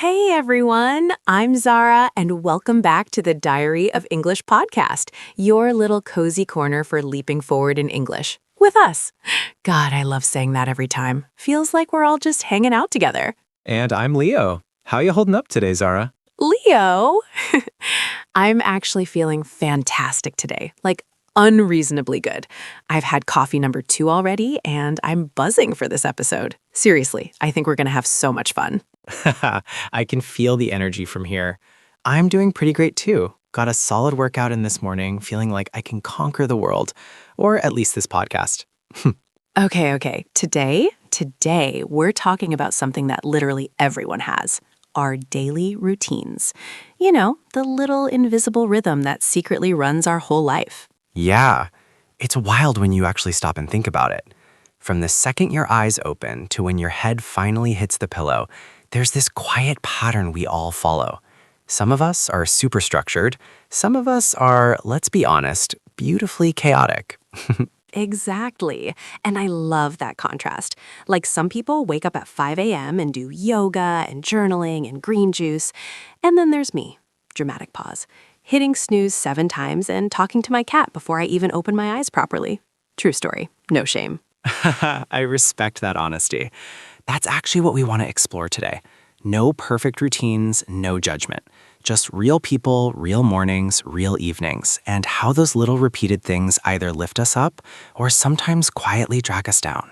Hey everyone, I'm Zara, and welcome back to the Diary of English podcast, your little cozy corner for leaping forward in English with us. God, I love saying that every time. Feels like we're all just hanging out together. And I'm Leo. How you holding up today, Zara? Leo? I'm actually feeling fantastic today, like unreasonably good. I've had coffee number 2 already, and I'm buzzing for this episode. Seriously, I think we're going to have so much fun. I can feel the energy from here. I'm doing pretty great too. Got a solid workout in this morning, feeling like I can conquer the world, or at least this podcast. Okay. Today, we're talking about something that literally everyone has, our daily routines. You know, the little invisible rhythm that secretly runs our whole life. Yeah, it's wild when you actually stop and think about it. From the second your eyes open to when your head finally hits the pillow, there's this quiet pattern we all follow. Some of us are super structured. Some of us are, let's be honest, beautifully chaotic. Exactly. And I love that contrast. Like some people wake up at 5 a.m. and do yoga and journaling and green juice. And then there's me, dramatic pause, hitting snooze 7 times and talking to my cat before I even open my eyes properly. True story. No shame. I respect that honesty. That's actually what we want to explore today. No perfect routines, no judgment. Just real people, real mornings, real evenings, and how those little repeated things either lift us up or sometimes quietly drag us down.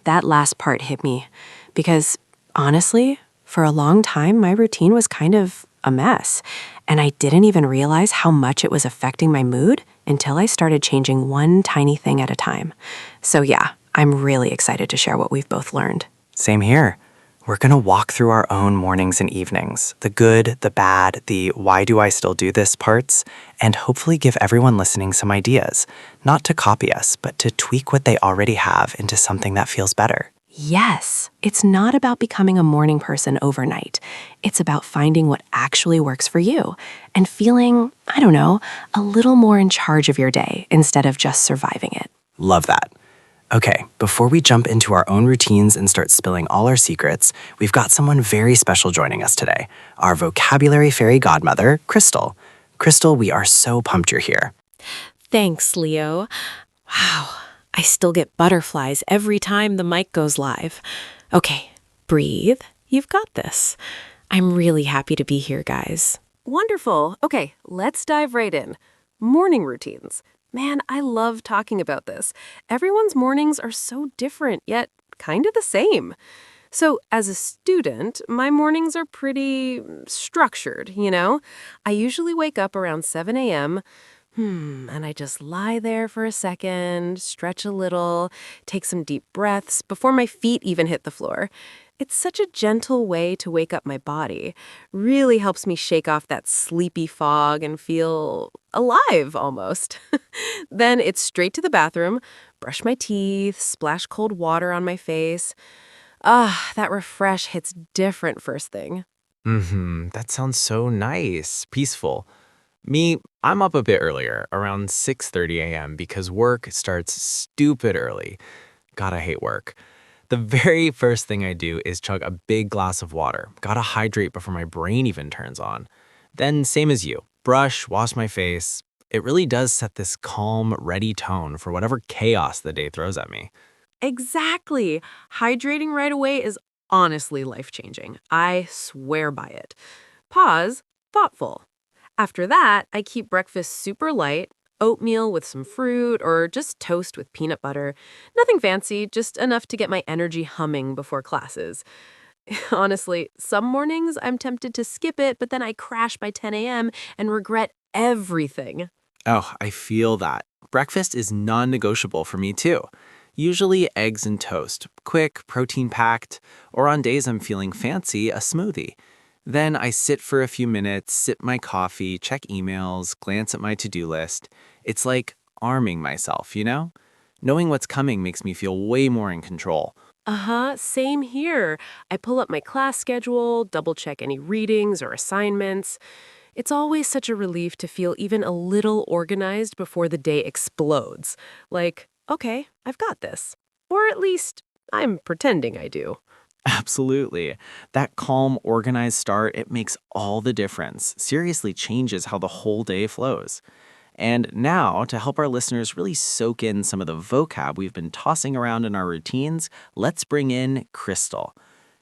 That last part hit me. Because honestly, for a long time, my routine was kind of a mess. And I didn't even realize how much it was affecting my mood until I started changing one tiny thing at a time. So yeah, I'm really excited to share what we've both learned. Same here. We're going to walk through our own mornings and evenings, the good, the bad, the why do I still do this parts, and hopefully give everyone listening some ideas, not to copy us, but to tweak what they already have into something that feels better. Yes, it's not about becoming a morning person overnight. It's about finding what actually works for you and feeling, I don't know, a little more in charge of your day instead of just surviving it. Love that. Okay, before we jump into our own routines and start spilling all our secrets, we've got someone very special joining us today, our vocabulary fairy godmother, Crystal. Crystal, we are so pumped you're here. Thanks, Leo. Wow, I still get butterflies every time the mic goes live. Okay, breathe. You've got this. I'm really happy to be here, guys. Wonderful. Okay, let's dive right in. Morning routines. Man, I love talking about this. Everyone's mornings are so different, yet kind of the same. So, as a student, my mornings are pretty structured, you know? I usually wake up around 7 a.m., and I just lie there for a second, stretch a little, take some deep breaths before my feet even hit the floor. It's such a gentle way to wake up my body. Really helps me shake off that sleepy fog and feel alive almost. Then it's straight to the bathroom, brush my teeth, splash cold water on my face. That refresh hits different first thing. That sounds so nice, peaceful. Me, I'm up a bit earlier, around 6:30 a.m. because work starts stupid early. God, I hate work. The very first thing I do is chug a big glass of water. Gotta hydrate before my brain even turns on. Then, same as you, brush, wash my face. It really does set this calm, ready tone for whatever chaos the day throws at me. Exactly. Hydrating right away is honestly life-changing. I swear by it. Pause, thoughtful. After that, I keep breakfast super light, oatmeal with some fruit, or just toast with peanut butter. Nothing fancy, just enough to get my energy humming before classes. Honestly, some mornings I'm tempted to skip it, but then I crash by 10 a.m. and regret everything. Oh, I feel that. Breakfast is non-negotiable for me too. Usually eggs and toast, quick, protein-packed, or on days I'm feeling fancy, a smoothie. Then I sit for a few minutes, sip my coffee, check emails, glance at my to-do list. It's like arming myself, you know? Knowing what's coming makes me feel way more in control. Same here. I pull up my class schedule, double check any readings or assignments. It's always such a relief to feel even a little organized before the day explodes. Like, okay, I've got this. Or at least I'm pretending I do. Absolutely. That calm, organized start, it makes all the difference. Seriously changes how the whole day flows. And now, to help our listeners really soak in some of the vocab we've been tossing around in our routines, let's bring in Crystal.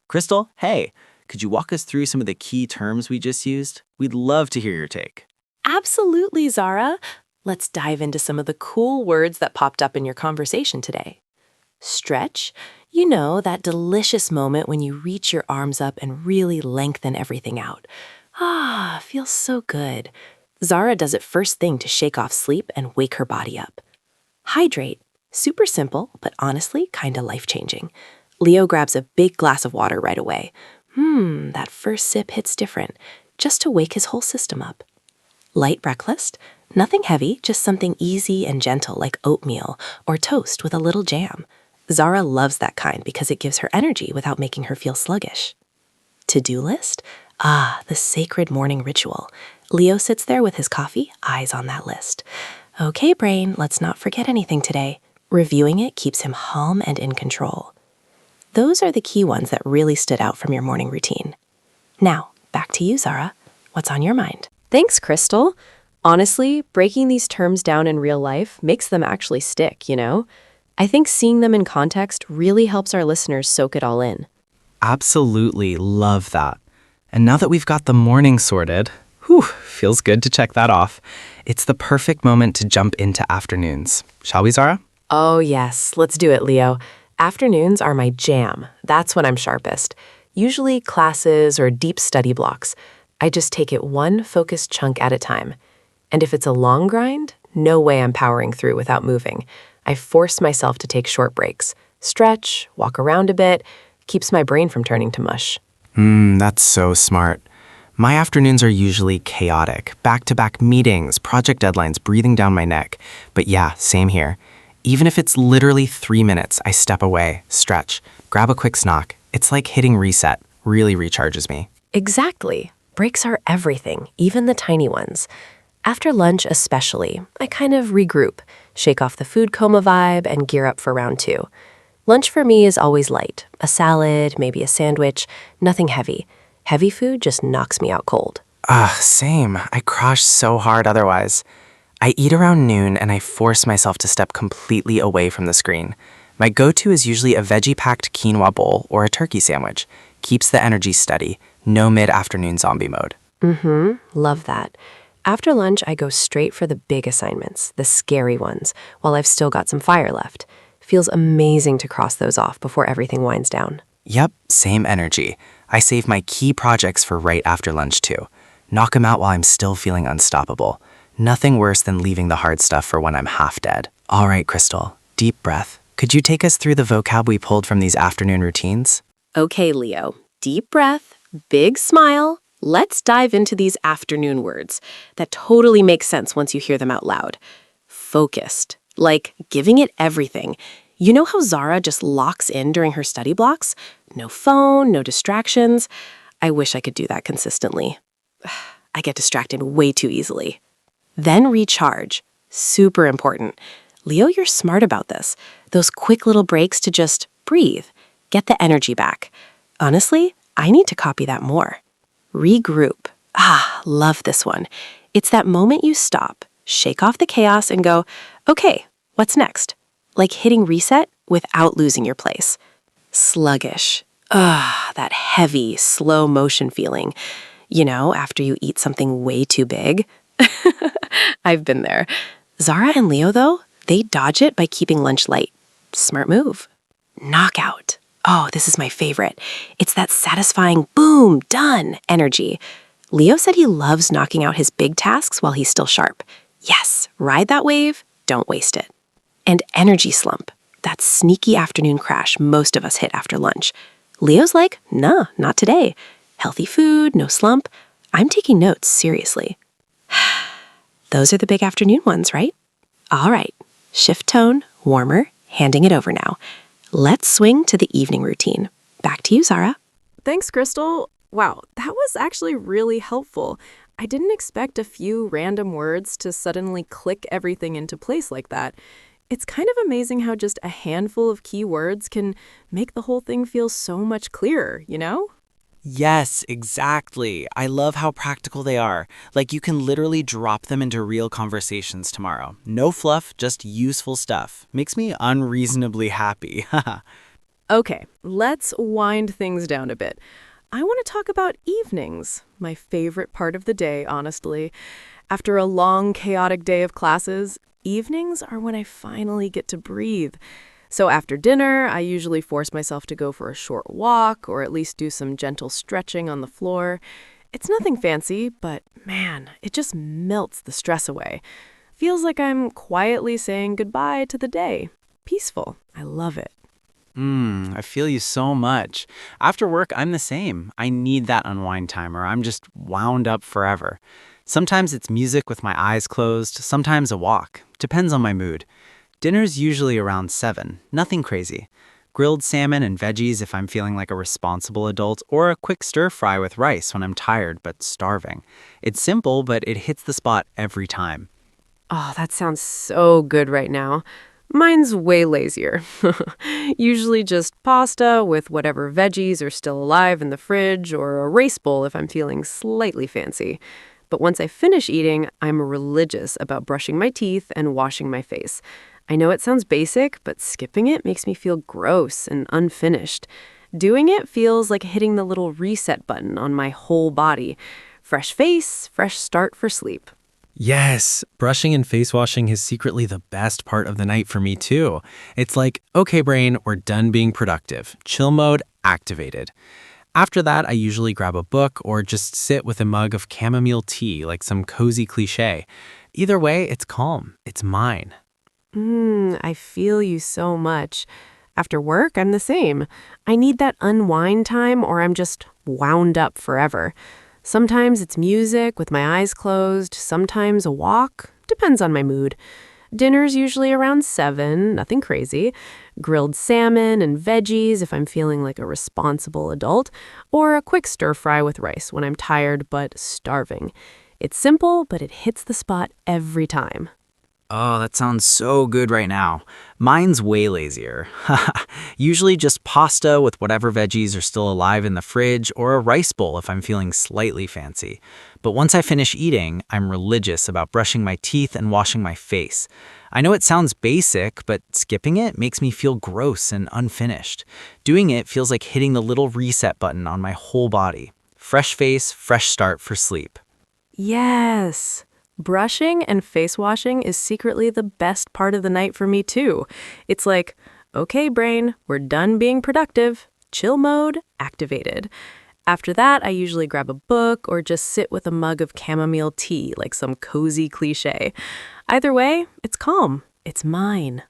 Crystal, hey, could you walk us through some of the key terms we just used? We'd love to hear your take. Absolutely, Zara. Let's dive into some of the cool words that popped up in your conversation today. Stretch, you know, that delicious moment when you reach your arms up and really lengthen everything out. Ah, feels so good. Zara does it first thing to shake off sleep and wake her body up. Hydrate, super simple, but honestly, kinda life-changing. Leo grabs a big glass of water right away. That first sip hits different, just to wake his whole system up. Light breakfast, nothing heavy, just something easy and gentle like oatmeal or toast with a little jam. Zara loves that kind because it gives her energy without making her feel sluggish. To-do list? Ah, the sacred morning ritual. Leo sits there with his coffee, eyes on that list. Okay, brain, let's not forget anything today. Reviewing it keeps him calm and in control. Those are the key ones that really stood out from your morning routine. Now, back to you, Zara. What's on your mind? Thanks, Crystal. Honestly, breaking these terms down in real life makes them actually stick, you know? I think seeing them in context really helps our listeners soak it all in. Absolutely love that. And now that we've got the morning sorted, feels good to check that off. It's the perfect moment to jump into afternoons. Shall we, Zara? Oh, yes. Let's do it, Leo. Afternoons are my jam. That's when I'm sharpest. Usually classes or deep study blocks. I just take it one focused chunk at a time. And if it's a long grind, no way I'm powering through without moving. I force myself to take short breaks. Stretch, walk around a bit, keeps my brain from turning to mush. That's so smart. My afternoons are usually chaotic. Back-to-back meetings, project deadlines breathing down my neck. But yeah, same here. Even if it's literally 3 minutes, I step away, stretch, grab a quick snack. It's like hitting reset. Really recharges me. Exactly. Breaks are everything, even the tiny ones. After lunch especially, I kind of regroup, shake off the food coma vibe, and gear up for round 2. Lunch for me is always light. A salad, maybe a sandwich, nothing heavy. Heavy food just knocks me out cold. Same. I crash so hard otherwise. I eat around noon and I force myself to step completely away from the screen. My go-to is usually a veggie-packed quinoa bowl or a turkey sandwich. Keeps the energy steady. No mid-afternoon zombie mode. Love that. After lunch, I go straight for the big assignments, the scary ones, while I've still got some fire left. Feels amazing to cross those off before everything winds down. Yep, same energy. I save my key projects for right after lunch too. Knock 'em out while I'm still feeling unstoppable. Nothing worse than leaving the hard stuff for when I'm half dead. All right, Crystal, deep breath. Could you take us through the vocab we pulled from these afternoon routines? Okay, Leo. Deep breath, big smile. Let's dive into these afternoon words that totally make sense once you hear them out loud. Focused, like giving it everything. You know how Zara just locks in during her study blocks? No phone, no distractions. I wish I could do that consistently. I get distracted way too easily. Then recharge. Super important. Leo, you're smart about this. Those quick little breaks to just breathe, get the energy back. Honestly, I need to copy that more. Regroup. Love this one. It's that moment you stop, shake off the chaos, and go, okay, what's next? Like hitting reset without losing your place. Sluggish. That heavy, slow motion feeling. You know, after you eat something way too big. I've been there. Zara and Leo, though, they dodge it by keeping lunch light. Smart move. Knockout. Oh, this is my favorite. It's that satisfying boom, done energy. Leo said he loves knocking out his big tasks while he's still sharp. Yes, ride that wave, don't waste it. And energy slump. That sneaky afternoon crash most of us hit after lunch. Leo's like, nah, not today. Healthy food, no slump. I'm taking notes, seriously. Those are the big afternoon ones, right? All right, shift tone, warmer, handing it over now. Let's swing to the evening routine. Back to you, Zara. Thanks, Crystal. Wow, that was actually really helpful. I didn't expect a few random words to suddenly click everything into place like that. It's kind of amazing how just a handful of key words can make the whole thing feel so much clearer, you know? Yes, exactly. I love how practical they are. Like you can literally drop them into real conversations tomorrow. No fluff, just useful stuff. Makes me unreasonably happy. Okay, let's wind things down a bit. I want to talk about evenings, my favorite part of the day, honestly. After a long, chaotic day of classes, evenings are when I finally get to breathe. So after dinner, I usually force myself to go for a short walk or at least do some gentle stretching on the floor. It's nothing fancy, but man, it just melts the stress away. Feels like I'm quietly saying goodbye to the day. Peaceful. I love it. I feel you so much. After work, I'm the same. I need that unwind time or I'm just wound up forever. Sometimes it's music with my eyes closed, sometimes a walk. Depends on my mood. Dinner's usually around 7, nothing crazy. Grilled salmon and veggies if I'm feeling like a responsible adult, or a quick stir fry with rice when I'm tired but starving. It's simple, but it hits the spot every time. Oh, that sounds so good right now. Mine's way lazier. Usually just pasta with whatever veggies are still alive in the fridge or a rice bowl if I'm feeling slightly fancy. But once I finish eating, I'm religious about brushing my teeth and washing my face. I know it sounds basic, but skipping it makes me feel gross and unfinished. Doing it feels like hitting the little reset button on my whole body. Fresh face, fresh start for sleep. Yes, brushing and face washing is secretly the best part of the night for me too. It's like, okay, brain, we're done being productive. Chill mode activated. After that, I usually grab a book or just sit with a mug of chamomile tea, like some cozy cliche. Either way, it's calm. It's mine. I feel you so much. After work, I'm the same. I need that unwind time or I'm just wound up forever. Sometimes it's music with my eyes closed, sometimes a walk. Depends on my mood. Dinner's usually around 7, nothing crazy. Grilled salmon and veggies if I'm feeling like a responsible adult, or a quick stir fry with rice when I'm tired but starving. It's simple, but it hits the spot every time. Oh, that sounds so good right now. Mine's way lazier. Usually just pasta with whatever veggies are still alive in the fridge or a rice bowl if I'm feeling slightly fancy. But once I finish eating, I'm religious about brushing my teeth and washing my face. I know it sounds basic, but skipping it makes me feel gross and unfinished. Doing it feels like hitting the little reset button on my whole body. Fresh face, fresh start for sleep. Yes. Brushing and face washing is secretly the best part of the night for me, too. It's like, okay, brain, we're done being productive. Chill mode activated. After that, I usually grab a book or just sit with a mug of chamomile tea, like some cozy cliche. Either way, it's calm. It's mine.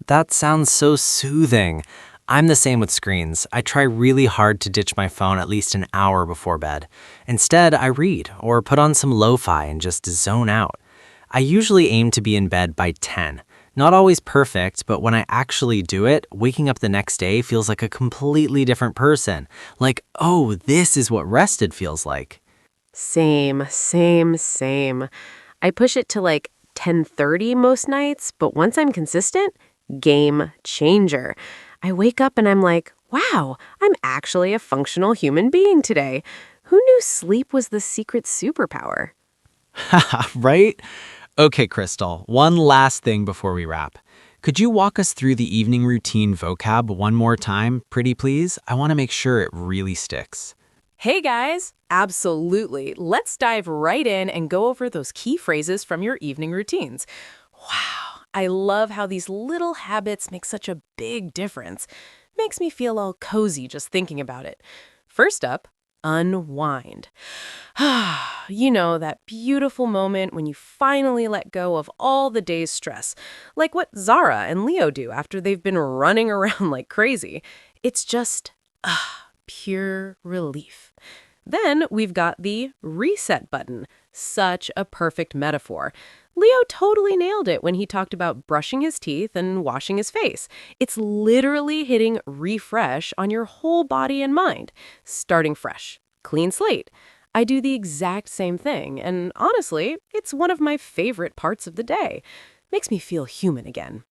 That sounds so soothing. I'm the same with screens. I try really hard to ditch my phone at least an hour before bed. Instead, I read or put on some lo-fi and just zone out. I usually aim to be in bed by 10. Not always perfect, but when I actually do it, waking up the next day feels like a completely different person. Like, oh, this is what rested feels like. Same, same, same. I push it to like 10:30 most nights, but once I'm consistent, game changer. I wake up and I'm like, wow, I'm actually a functional human being today. Who knew sleep was the secret superpower? Right? Okay, Crystal, one last thing before we wrap. Could you walk us through the evening routine vocab one more time, pretty please? I want to make sure it really sticks. Hey guys, absolutely. Let's dive right in and go over those key phrases from your evening routines. Wow, I love how these little habits make such a big difference. Makes me feel all cozy just thinking about it. First up, unwind. You know, that beautiful moment when you finally let go of all the day's stress, like what Zara and Leo do after they've been running around like crazy. It's just, pure relief. Then we've got the reset button. Such a perfect metaphor. Leo totally nailed it when he talked about brushing his teeth and washing his face. It's literally hitting refresh on your whole body and mind. Starting fresh. Clean slate. I do the exact same thing, and honestly, it's one of my favorite parts of the day. Makes me feel human again.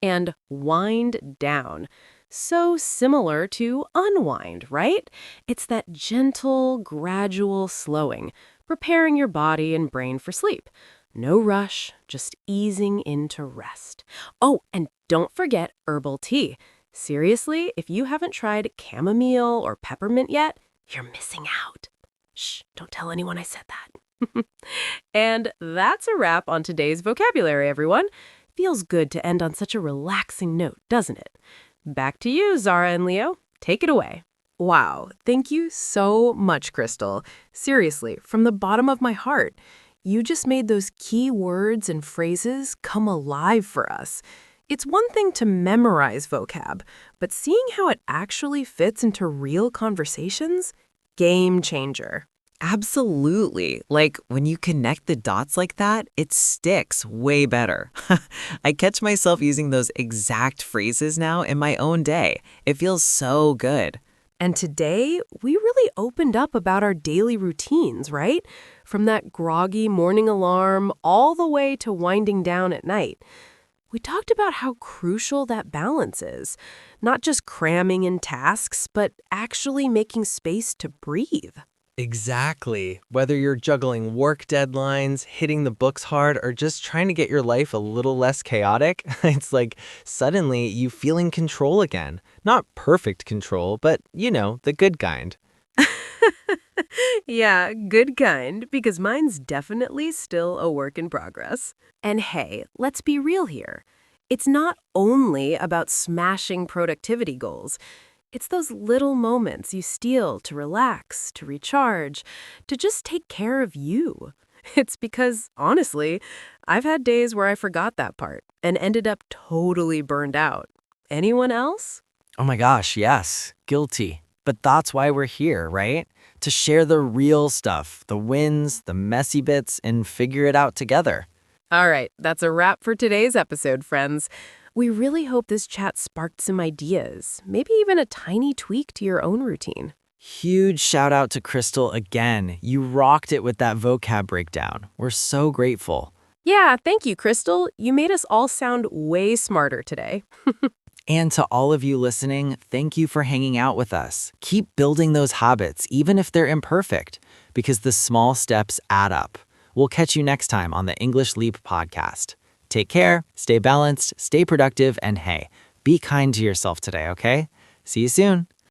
And wind down. So similar to unwind, right? It's that gentle, gradual slowing, preparing your body and brain for sleep. No rush, just easing into rest. Oh, and don't forget herbal tea. Seriously, if you haven't tried chamomile or peppermint yet, you're missing out. Shh, don't tell anyone I said that. And that's a wrap on today's vocabulary, everyone. Feels good to end on such a relaxing note, doesn't it? Back to you, Zara and Leo. Take it away. Wow, thank you so much, Crystal. Seriously, from the bottom of my heart. You just made those key words and phrases come alive for us. It's one thing to memorize vocab, but seeing how it actually fits into real conversations? Game changer. Absolutely. Like when you connect the dots like that, it sticks way better. I catch myself using those exact phrases now in my own day. It feels so good. And today, we really opened up about our daily routines, right? From that groggy morning alarm all the way to winding down at night. We talked about how crucial that balance is. Not just cramming in tasks, but actually making space to breathe. Exactly. Whether you're juggling work deadlines, hitting the books hard, or just trying to get your life a little less chaotic, it's like suddenly you feel in control again. Not perfect control, but the good kind. Yeah, good kind, because mine's definitely still a work in progress. And hey, let's be real here. It's not only about smashing productivity goals. It's those little moments you steal to relax, to recharge, to just take care of you. It's because, honestly, I've had days where I forgot that part and ended up totally burned out. Anyone else? Oh my gosh, yes. Guilty. But that's why we're here, right? To share the real stuff, the wins, the messy bits, and figure it out together. All right, that's a wrap for today's episode, friends. We really hope this chat sparked some ideas, maybe even a tiny tweak to your own routine. Huge shout out to Crystal again. You rocked it with that vocab breakdown. We're so grateful. Yeah, thank you, Crystal. You made us all sound way smarter today. And to all of you listening, thank you for hanging out with us. Keep building those habits, even if they're imperfect, because the small steps add up. We'll catch you next time on the English Leap podcast. Take care, stay balanced, stay productive, and hey, be kind to yourself today, okay? See you soon.